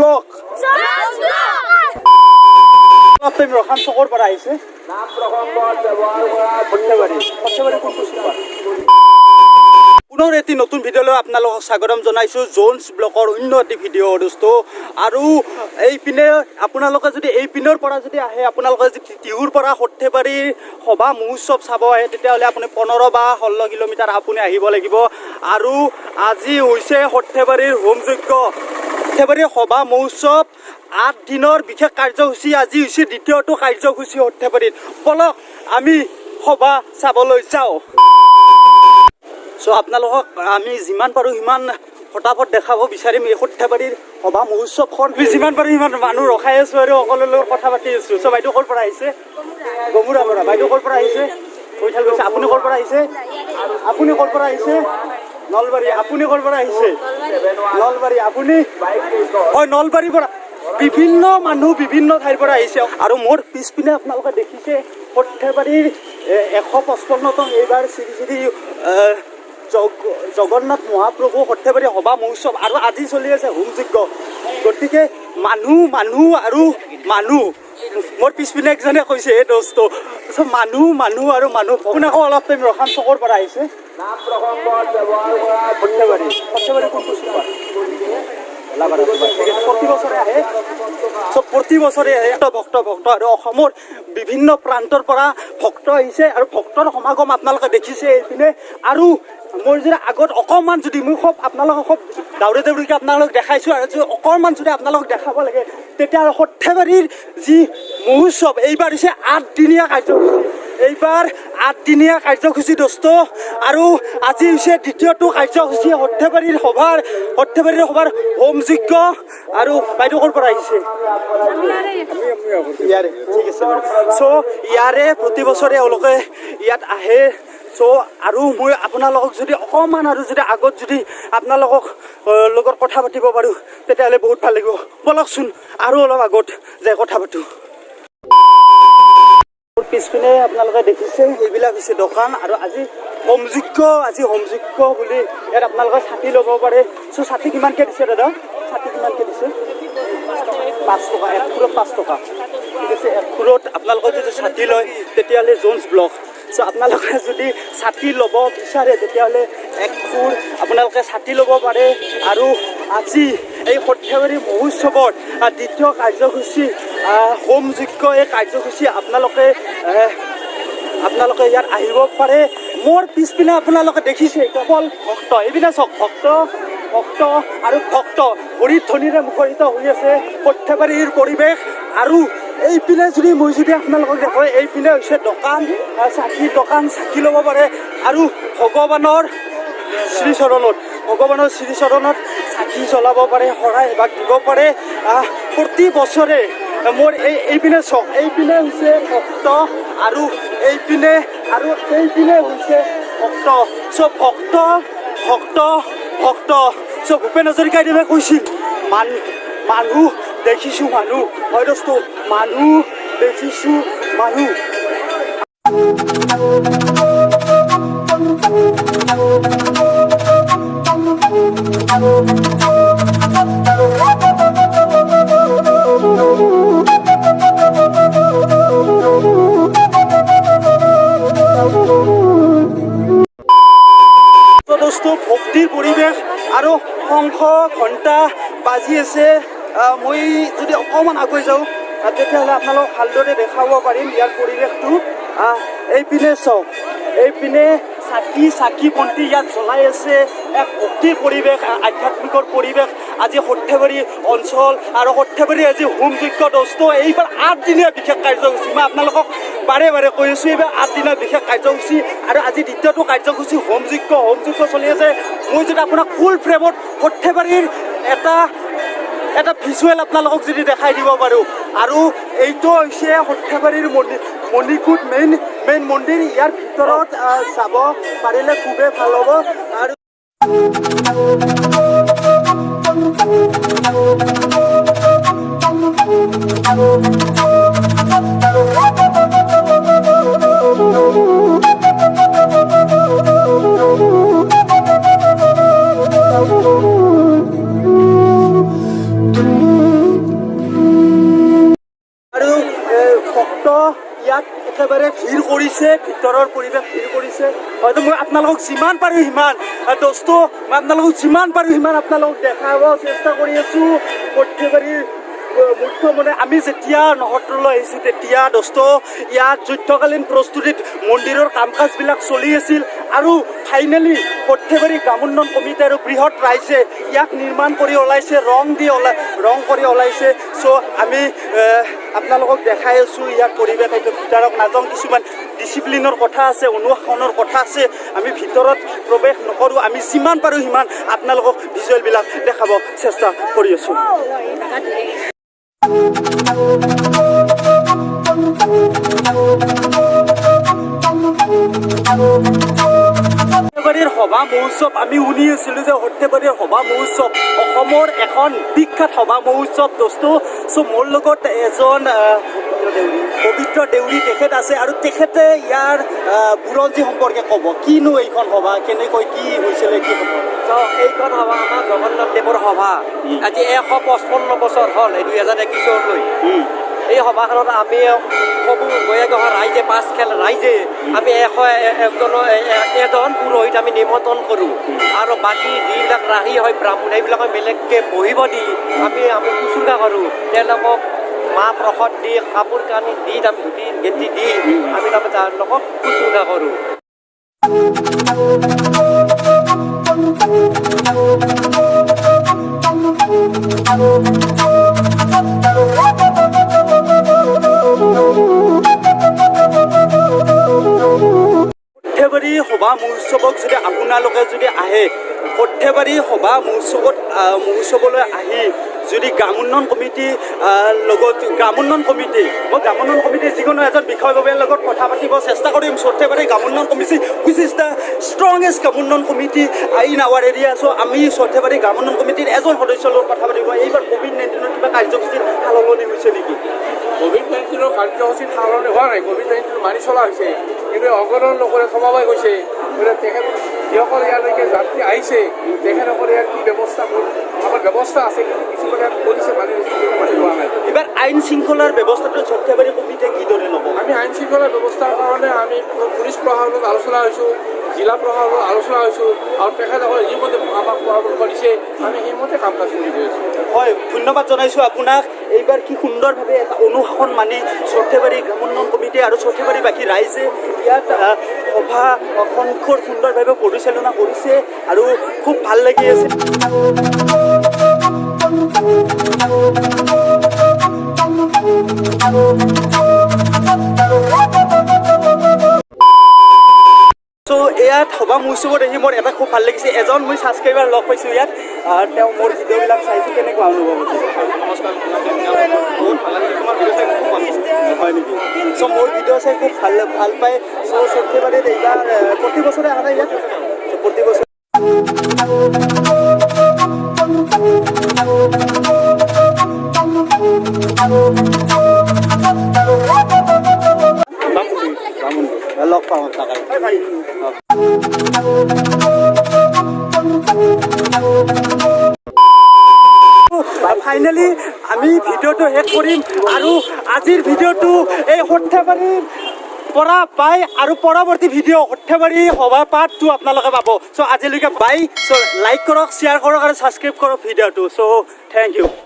Block ৰখাম চকৰ পৰা আহিছে পুনৰ এটি নতুন ভিডিঅ'লৈ আপোনালোকক স্বাগতম জনাইছোঁ। জোনছ ব্লকৰ অন্য এটি ভিডিঅ' দোস্ত। আৰু এইপিনে আপোনালোকে যদি এইপিনৰ পৰা যদি আহে, আপোনালোকে যদি টিহুৰ পৰা সৰ্থেবাৰীৰ সভা মহোৎসৱ চাব আহে, তেতিয়াহ'লে আপুনি 15 বা 16 কিলোমিটাৰ আপুনি আহিব লাগিব। আৰু আজি হৈছে সৰ্থেবাৰীৰ হোমযজ্ঞ, সৰ্থেবাৰীৰ সভা মহোৎসৱ 8 দিনৰ বিশেষ কাৰ্যসূচী। আজি হৈছে দ্বিতীয়টো কাৰ্যসূচী সৰ্থেবাৰীত। বলক আমি সভা চাবলৈ যাওঁ। চ' আপোনালোকক আমি যিমান পাৰোঁ সিমান ফটাফট দেখাব বিচাৰিম এই সৰ্থেবাৰীৰ সভা মহোৎসৱখন। যিমান পাৰোঁ সিমান মানুহ ৰখাই আছোঁ আৰু সকলোৰে লগত কথা পাতি আছোঁ। চ' বাইদেউ ক'ৰ পৰা আহিছে? গমুৰা পৰা। বাইদেউ ক'ৰ পৰা আহিছে? কৈঠাল গৈছে। আপুনি ক'ৰ পৰা আহিছে? আপুনি ক'ৰ পৰা আহিছে? নলবাৰী। আপুনি ক'ৰ পৰা আহিছে? নলবাৰী। আপুনি? হয়, নলবাৰীৰ পৰা। বিভিন্ন মানুহ বিভিন্ন ঠাইৰ পৰা আহিছে। আৰু মোৰ পিছপিনে আপোনালোকে দেখিছে সৰ্থেবাৰীৰ 155তম এইবাৰ শ্ৰী শ্ৰী জগন্নাথ মহাপ্ৰভু সৰ্থেবাৰী সভা মহোৎসৱ। আৰু আজি চলি আছে হোমযজ্ঞ। গতিকে মানুহ আৰু মানুহ। মোৰ পিছপিনে একজনে কৈছে এই দোস্ত মানুহ আৰু মানুহ। আপোনাকো অলপ টাইম ৰখাম চকৰ পৰা আহিছে সৰ্থেবাৰী কোনটো চুপাৰ? প্ৰতি বছৰে আহে। চব প্ৰতি বছৰে আহে ভক্ত আৰু অসমৰ বিভিন্ন প্ৰান্তৰ পৰা ভক্ত আহিছে। আৰু ভক্তৰ সমাগম আপোনালোকে দেখিছে এইপিনে। আৰু মোৰ যদি আগত অকণমান যদি মই আপোনালোকক দাউৰিকে আপোনালোকক দেখাইছোঁ, আৰু যদি অকণমান যদি আপোনালোকক দেখাব লাগে, তেতিয়া সৰ্থেবাৰীৰ যি মহোৎসৱ এইবাৰ হৈছে 8 দিনীয়া কাৰ্যসূচী। এইবাৰ 8 দিনীয়া কাৰ্যসূচী দোস্ত। আৰু আজি হৈছে দ্বিতীয়টো কাৰ্যসূচী সৰ্থেবাৰীৰ সভাৰ হোমযজ্ঞ। আৰু বাইদেউ ক'ৰ পৰা আহিছে? ইয়াৰে। ঠিক আছে। চ' ইয়াৰে প্ৰতি বছৰে এওঁলোকে ইয়াত আহে। চ' আৰু মই আপোনালোকক যদি অকণমান আৰু যদি আগত যদি আপোনালোকক লগত কথা পাতিব পাৰোঁ, তেতিয়াহ'লে বহুত ভাল লাগিব। বলকচোন আৰু অলপ আগত যাই কথা পাতোঁ। পিছপিনে আপোনালোকে দেখিছে এইবিলাক হৈছে দোকান। আৰু আজি হোমযজ্ঞ বুলি ইয়াত আপোনালোকে ছাতি ল'ব পাৰে। চ' ছাতি কিমানকৈ দিছে দাদা? ছাতি কিমানকৈ দিছে? 5 টকা। 1 খুৰত 5 টকা। ঠিক আছে। 1 খুৰত আপোনালোকে যদি ছাতি লয় তেতিয়াহ'লে জোনছ ব্লক। চ' আপোনালোকে যদি ছাতি ল'ব বিচাৰে তেতিয়াহ'লে 1 খুৰ আপোনালোকে ছাতি ল'ব পাৰে। আৰু আজি এই সৰ্থেবাৰী মহোৎসৱৰ দ্বিতীয় কাৰ্যসূচী হোমযজ্ঞ, এই কাৰ্যসূচী আপোনালোকে ইয়াত আহিব পাৰে। মোৰ পিছপিনে আপোনালোকে দেখিছে কেৱল ভক্ত। এইপিনে চাওক, ভক্ত আৰু ভক্ত ভৰিত ধ্বনিৰে মুখৰিত হৈ আছে সৰ্থেবাৰীৰ পৰিৱেশ। আৰু এইপিনে যদি মই আপোনালোকক দেখুৱাই, এইপিনে হৈছে দোকান, চাকি ল'ব পাৰে। আৰু ভগৱানৰ শ্ৰীচৰণত চাকি জ্বলাব পাৰে, শৰাই এভাগ দিব পাৰে। প্ৰতি বছৰে মোৰ এইপিনে চাওক, এইপিনে হৈছে ভক্ত আৰু এইপিনে হৈছে ভক্ত। চ' ভক্ত চ' ভূপেন হাজৰিকাদেৱে কৈছিল মানুহ দেখিছোঁ মানুহ। হয় দোস্ত, মানুহ দেখিছোঁ মানুহ। ভক্তিৰ পৰিৱেশ আৰু শংখ ঘণ্টা বাজি আছে। মই যদি অকণমান আগুৱাই যাওঁ তেতিয়াহ'লে আপোনালোকক ভালদৰে দেখাব পাৰিম ইয়াৰ পৰিৱেশটো। এইপিনে চাওক, এইপিনে চাকি বন্তি ইয়াত জ্বলাই আছে। এক ভক্তিৰ পৰিৱেশ, আধ্যাত্মিকৰ পৰিৱেশ আজি সৰ্থেবাৰী অঞ্চল। আৰু সৰ্থেবাৰী আজি হোমযজ্ঞ দোস্ত। এইবাৰ 8 দিনীয়া বিশেষ কাৰ্যসূচী। মই আপোনালোকক বাৰে কৈ আছোঁ, এইবাৰ 8 দিনীয়া বিশেষ কাৰ্যসূচী। আৰু আজি দ্বিতীয়টো কাৰ্যসূচী হোমযজ্ঞ চলি আছে। মই যদি আপোনাক ফুল ফ্ৰেমত সৰ্থেবাৰীৰ এটা ভিজুৱেল আপোনালোকক যদি দেখাই দিব পাৰোঁ। আৰু এইটো হৈছে সৰ্থেবাৰীৰ মণিকূট মেইন মন্দিৰ। ইয়াৰ ভিতৰত যাব পাৰিলে খুবেই ভাল হ'ব। আৰু একেবাৰে ভিৰ কৰিছে, ভিতৰৰ পৰিৱেশ ভিৰ কৰিছে। হয়তো মই আপোনালোকক যিমান পাৰোঁ সিমান দোস্ত মই আপোনালোকক যিমান পাৰোঁ সিমান আপোনালোকক দেখাব চেষ্টা কৰি আছোঁ। সৰ্থেবাৰীৰ মুখ্য মানে আমি যেতিয়া নহৰলৈ আহিছোঁ তেতিয়া দোস্ত ইয়াত যুদ্ধকালীন প্ৰস্তুতিত মন্দিৰৰ কাম কাজবিলাক চলি আছিল আৰু ফাইনেলি সৰ্থেবাৰী গ্ৰামোন্নয়ন কমিটি আৰু বৃহৎ ৰাইজে ইয়াক নিৰ্মাণ কৰি ওলাইছে, ৰং কৰি ওলাইছে। চ' আমি আপোনালোকক দেখাই আছোঁ ইয়াৰ পৰিৱেশ। এইটো ভিতৰত নাযাওঁ, কিছুমান ডিচিপ্লিনৰ কথা আছে, অনুশাসনৰ কথা আছে। আমি ভিতৰত প্ৰৱেশ নকৰোঁ, আমি যিমান পাৰোঁ সিমান আপোনালোকক ভিজুৱেলবিলাক দেখাব চেষ্টা কৰি আছোঁ। সৰ্থেবাৰীৰ সভা মহোৎসৱ আমি শুনি আছিলোঁ যে সৰ্থেবাৰীৰ সভা মহোৎসৱ অসমৰ এখন বিখ্যাত সভা মহোৎসৱ দোস্ত। চ' মোৰ লগত এজন পবিত্ৰ দেউৰী তেখেত আছে আৰু তেখেতে ইয়াৰ বুৰঞ্জী সম্পৰ্কে ক'ব। কিনো এইখন সভা, কেনেকৈ কি হৈছিলে, কি হ'ব? এইখন সভা আমাৰ জগন্নাথ দেৱৰ সভা। আজি 155 বছৰ হ'ল, 2021লৈ। এই সভাখনত আমি সবু গঞা ৰাইজে, পাঁচ খেল ৰাইজে আমি এজন পুৰোহিত আমি নিমন্ত্ৰণ কৰোঁ আৰু বাকী যিবিলাক ৰাহি হয় ব্ৰাহ্মণ সেইবিলাকক বেলেগকৈ বহিব দি আমি শুশ্ৰূষা কৰোঁ। তেওঁলোকক মাহ প্ৰসাদ দি, কাপোৰ কানি দি, ধুতি গেঞ্জি দি আমি তাৰমানে তেওঁলোকক শুশ্ৰূষা কৰোঁ। সৰ্থেবাৰী সভা মহোৎসৱক যদি আপোনালোকে যদি আহে, সৰ্থেবাৰী সভা মহোৎসৱলৈ আহি যদি গ্ৰামোন্নয়ন কমিটিৰ যিকোনো এজন বিষয়ববীয়াৰ লগত কথা পাতিব চেষ্টা কৰিম। সৰ্থেবাৰী গ্ৰামোন্নয়ন committee which is the strongest গ্ৰামোন্নয়ন কমিটি ইন আৱাৰ এৰিয়া। চ' আমি সৰ্থেবাৰী গ্ৰামোন্নয়ন কমিটিৰ এজন সদস্যৰ লগত কথা পাতিব। এইবাৰ COVID-19 কিবা কাৰ্যসূচীৰ সালসলনি হৈছে নেকি? COVID-19 কাৰ্যসূচীত সালসলনি হোৱা নাই। COVID-19 মানি চলা হৈছে, কিন্তু অগণন লোকৰে সমাবাস হৈছে। তেখেত যিসকল ইয়ালৈকে যাত্ৰী আহিছে তেখেতসকলে ইয়াৰ কি আমাৰ ব্যৱস্থা আছে, কিছুমানে কৰিছে মানি লোৱা নাই। এইবাৰ আইন শৃংখলাৰ ব্যৱস্থাটো সৰ্থেবাৰী কমিটিয়ে কিদৰে ল'ব? আমি আইন শৃংখলাৰ ব্যৱস্থাৰ কাৰণে আমি পুলিচ প্ৰশাসনত আলোচনা হৈছোঁ, জিলা প্ৰশাসনত আলোচনা হৈছোঁ আৰু তেখেতসকলে যিমতে আমাক পৰামৰ্শ দিছে আমি সেইমতে কাম কাজ কৰি গৈ আছোঁ। হয়, ধন্যবাদ জনাইছোঁ আপোনাক। এইবাৰ কি সুন্দৰভাৱে এটা অনুশাসন মানি সৰ্থেবাৰী গ্ৰামোন্নয়ন কমিটি আৰু সৰ্থেবাৰীবাসী ৰাইজে ইয়াত সভাখন খুব সুন্দৰভাৱে পৰিচালনা কৰিছে আৰু খুব ভাল লাগি আছে। চ' ইয়াত সভা মহোৎসৱত আহি মোৰ এটা খুব ভাল লাগিছে। এজন মই ছাবস্ক্ৰাইবাৰ লগ পাইছোঁ ইয়াত, তেওঁ মোৰ ভিডিঅ'বিলাক চাইছোঁ। কেনেকুৱা অনুভৱ হৈছে? নমস্কাৰ, বহুত ভাল লাগিছে। তোমাৰ ভিডিঅ' চাই খুব ভাল লাগিছে, হয় নেকি? চ' মোৰ ভিডিঅ' চাই খুব ভাল পায়। চ' সৰ্থেবাৰীত এইবাৰ প্ৰতি বছৰে অহা নাই ইয়াত, প্ৰতি বছৰে লগ পাওঁ তাকে। ফাইনেলি আমি ভিডিঅ'টো শেষ কৰিম আৰু আজিৰ ভিডিঅ'টো এই সৰ্থেবাৰীৰ পৰা পাই আৰু পৰৱৰ্তী ভিডিঅ' সৰ্থেবাৰী সভা পাৰ্ট 2 আপোনালোকে পাব। চ' আজিলৈকে বাই। চ' লাইক কৰক, শ্বেয়াৰ কৰক আৰু ছাবস্ক্ৰাইব কৰক ভিডিঅ'টো। চ' থেংক ইউ।